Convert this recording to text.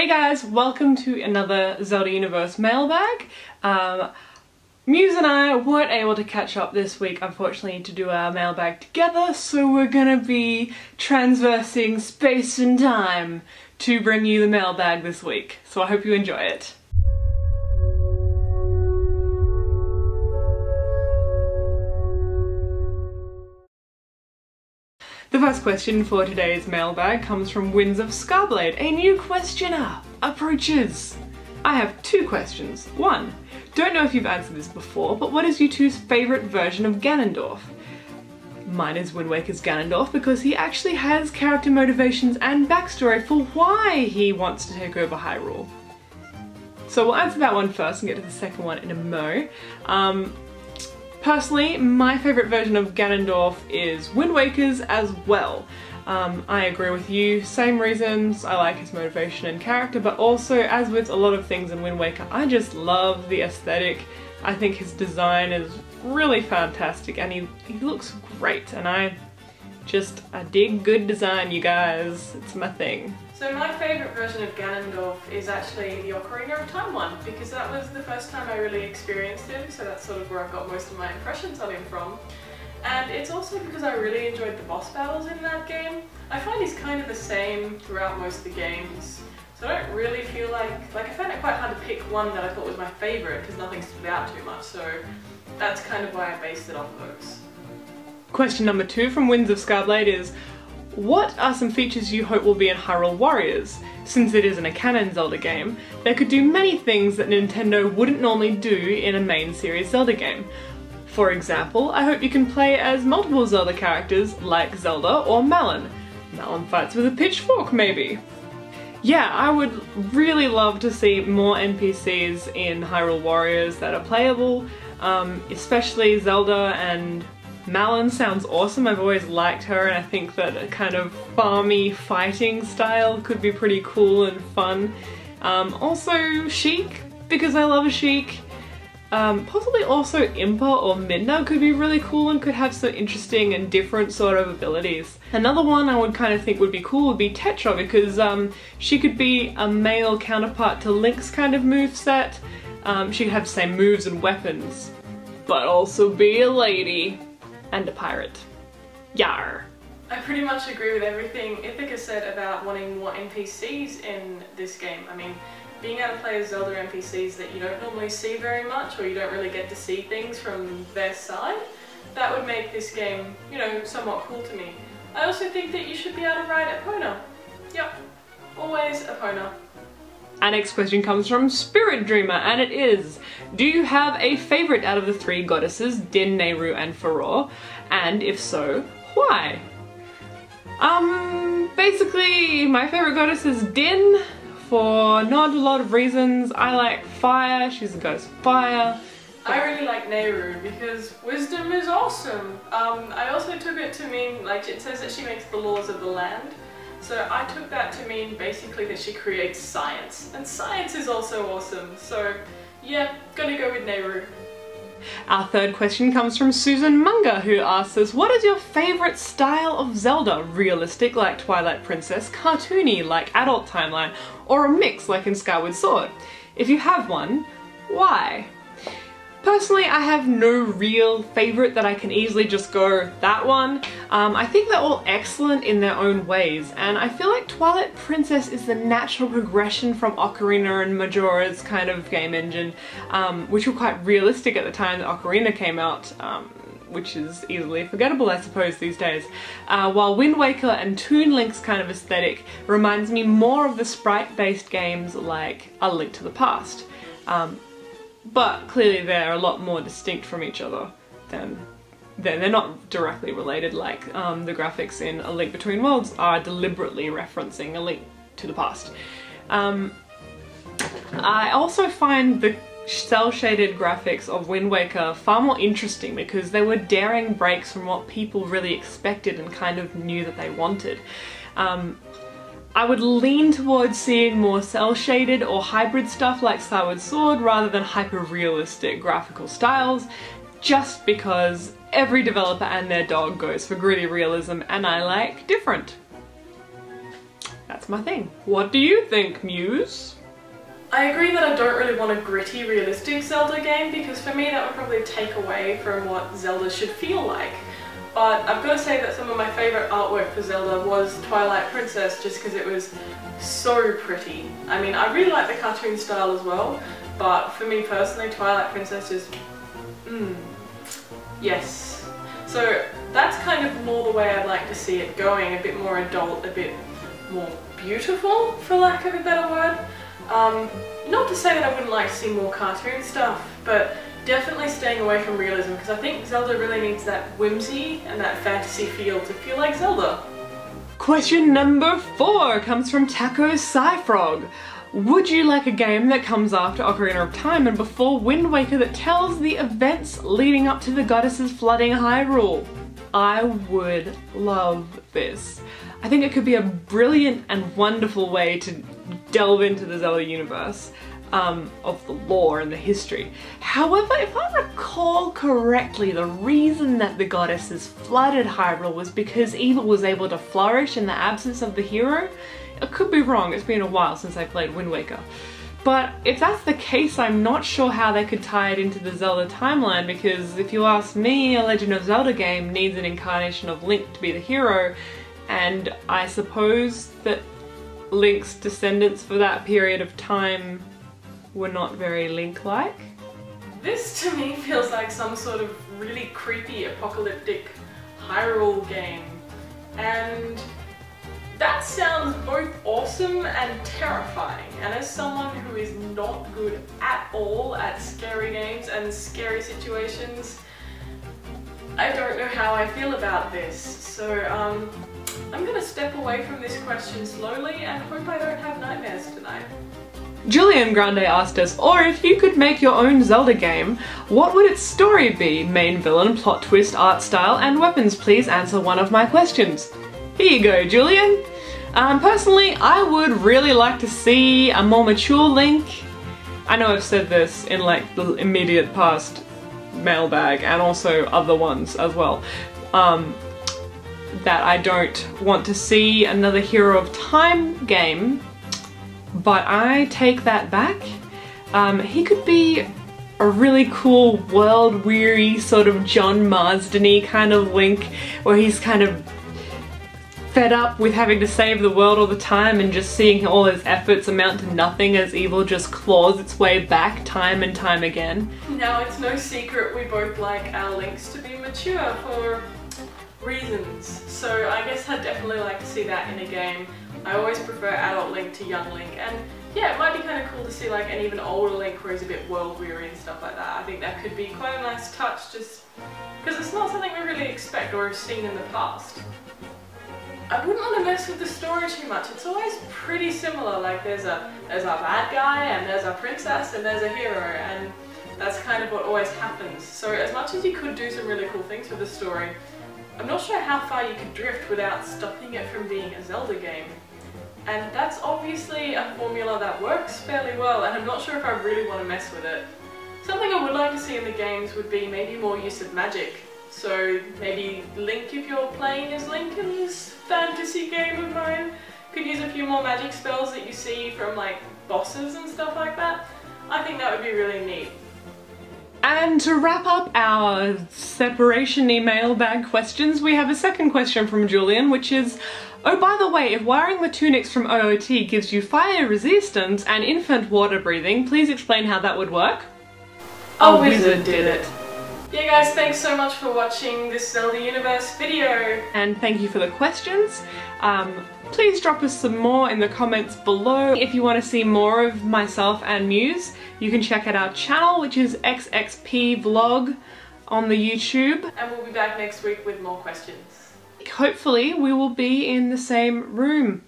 Hey guys, welcome to another Zelda Universe mailbag. Muse and I weren't able to catch up this week, unfortunately, to do our mailbag together, so we're gonna be transversing space and time to bring you the mailbag this week. So I hope you enjoy it. The first question for today's mailbag comes from Winds of Scarblade. A new questioner approaches. I have two questions. One, don't know if you've answered this before, but what is you two's favourite version of Ganondorf? Mine is Wind Waker's Ganondorf because he actually has character motivations and backstory for why he wants to take over Hyrule. So we'll answer that one first and get to the second one in a mo. Personally, my favourite version of Ganondorf is Wind Waker's as well. I agree with you, same reasons, I like his motivation and character, but also, as with a lot of things in Wind Waker, I just love the aesthetic. I think his design is really fantastic and he looks great, and I dig good design, you guys. It's my thing. So my favourite version of Ganondorf is actually the Ocarina of Time one, because that was the first time I really experienced him, so that's sort of where I got most of my impressions of him from. And it's also because I really enjoyed the boss battles in that game. I find he's kind of the same throughout most of the games, so I don't really feel like I found it quite hard to pick one that I thought was my favourite because nothing stood out too much, so that's kind of why I based it off of those. Question number 2 from Winds of Scarblade is, what are some features you hope will be in Hyrule Warriors? Since it isn't a canon Zelda game, they could do many things that Nintendo wouldn't normally do in a main series Zelda game. For example, I hope you can play as multiple Zelda characters like Zelda or Malon. Malon fights with a pitchfork, maybe. Yeah, I would really love to see more NPCs in Hyrule Warriors that are playable, especially Zelda and Malon sounds awesome. I've always liked her, and I think that a kind of farmy fighting style could be pretty cool and fun. Also Sheik, because I love a Sheik. Possibly also Impa or Midna could be really cool and could have some interesting and different sort of abilities. Another one I would kind of think would be cool would be Tetra, because she could be a male counterpart to Link's kind of moveset. She could have the same moves and weapons, but also be a lady. And a pirate. Yar! I pretty much agree with everything Ithaca said about wanting more NPCs in this game. I mean, being able to play as Zelda NPCs that you don't normally see very much, or you don't really get to see things from their side, that would make this game, you know, somewhat cool to me. I also think that you should be able to ride Epona. Yep, always Epona. Our next question comes from Spirit Dreamer, and it is, do you have a favourite out of the 3 goddesses, Din, Nehru and Farore? And if so, why? Basically, my favourite goddess is Din, for not a lot of reasons. I like fire, she's a goddess of fire. I really like Nehru because wisdom is awesome. I also took it to mean, like, it says that she makes the laws of the land. So I took that to mean basically that she creates science, and science is also awesome, so yeah, gonna go with Nehru. Our third question comes from Susan Munger, who asks us, what is your favourite style of Zelda? Realistic like Twilight Princess, cartoony like Adult Timeline, or a mix like in Skyward Sword? If you have one, why? Personally, I have no real favourite that I can easily just go, that one. I think they're all excellent in their own ways, and I feel like Twilight Princess is the natural progression from Ocarina and Majora's kind of game engine, which were quite realistic at the time that Ocarina came out, which is easily forgettable, I suppose, these days. While Wind Waker and Toon Link's kind of aesthetic reminds me more of the sprite-based games like A Link to the Past. But clearly they're a lot more distinct from each other than they're not directly related, like the graphics in A Link Between Worlds are deliberately referencing A Link to the Past. I also find the cel-shaded graphics of Wind Waker far more interesting because they were daring breaks from what people really expected and kind of knew that they wanted. I would lean towards seeing more cel-shaded or hybrid stuff like Skyward Sword rather than hyper-realistic graphical styles, just because every developer and their dog goes for gritty realism and I like different. That's that's my thing. What do you think, Muse? I agree that I don't really want a gritty, realistic Zelda game because for me that would probably take away from what Zelda should feel like. But I've got to say that some of my favourite artwork for Zelda was Twilight Princess just because it was so pretty. I mean, I really like the cartoon style as well, but for me personally, Twilight Princess is... yes. So that's kind of more the way I'd like to see it going, a bit more adult, a bit more beautiful, for lack of a better word. Not to say that I wouldn't like to see more cartoon stuff, but definitely staying away from realism because I think Zelda really needs that whimsy and that fantasy feel to feel like Zelda. Question number 4 comes from Taco Cyfrog. Would you like a game that comes after Ocarina of Time and before Wind Waker that tells the events leading up to the goddesses flooding Hyrule? I would love this. I think it could be a brilliant and wonderful way to delve into the Zelda universe. Of the lore and the history. However, if I recall correctly, the reason that the goddesses flooded Hyrule was because evil was able to flourish in the absence of the hero. I could be wrong, it's been a while since I played Wind Waker. But if that's the case, I'm not sure how they could tie it into the Zelda timeline because if you ask me, a Legend of Zelda game needs an incarnation of Link to be the hero, and I suppose that Link's descendants for that period of time were not very Link-like. This to me feels like some sort of really creepy apocalyptic Hyrule game, and that sounds both awesome and terrifying, and as someone who is not good at all at scary games and scary situations, I don't know how I feel about this. So I'm gonna step away from this question slowly and hope I don't have nightmares tonight. Julian Grande asked us, or if you could make your own Zelda game, what would its story be? Main villain, plot twist, art style, and weapons. Please answer one of my questions. Here you go, Julian. Personally, I would really like to see a more mature Link. I know I've said this in like the immediate past Mailbag and also other ones as well. That I don't want to see another Hero of Time game. But I take that back. He could be a really cool, world-weary, sort of John Marsden-y kind of Link, where he's kind of fed up with having to save the world all the time and just seeing all his efforts amount to nothing as evil just claws its way back time and time again. Now, it's no secret we both like our Links to be mature for reasons, so I guess I'd definitely like to see that in a game. I always prefer adult Link to young Link, and yeah, it might be kind of cool to see like an even older Link where he's a bit world-weary and stuff like that. I think that could be quite a nice touch just because it's not something we really expect or have seen in the past. I wouldn't want to mess with the story too much. It's always pretty similar, like there's a bad guy and there's a princess and there's a hero, and that's kind of what always happens. So as much as you could do some really cool things with the story, I'm not sure how far you could drift without stopping it from being a Zelda game. And that's obviously a formula that works fairly well, and I'm not sure if I really want to mess with it. Something I would like to see in the games would be maybe more use of magic. So maybe Link, if you're playing as Link in this fantasy game of mine, could use a few more magic spells that you see from like bosses and stuff like that. I think that would be really neat. And to wrap up our separation-y mailbag questions, we have a second question from Julian, which is, oh, by the way, if wearing the tunics from OOT gives you fire resistance and infant water breathing, please explain how that would work. A wizard did it. Yeah guys, thanks so much for watching this Zelda Universe video. And thank you for the questions. Please drop us some more in the comments below. If you want to see more of myself and Muse, you can check out our channel, which is XXP Vlog on the YouTube. And we'll be back next week with more questions. Hopefully we will be in the same room.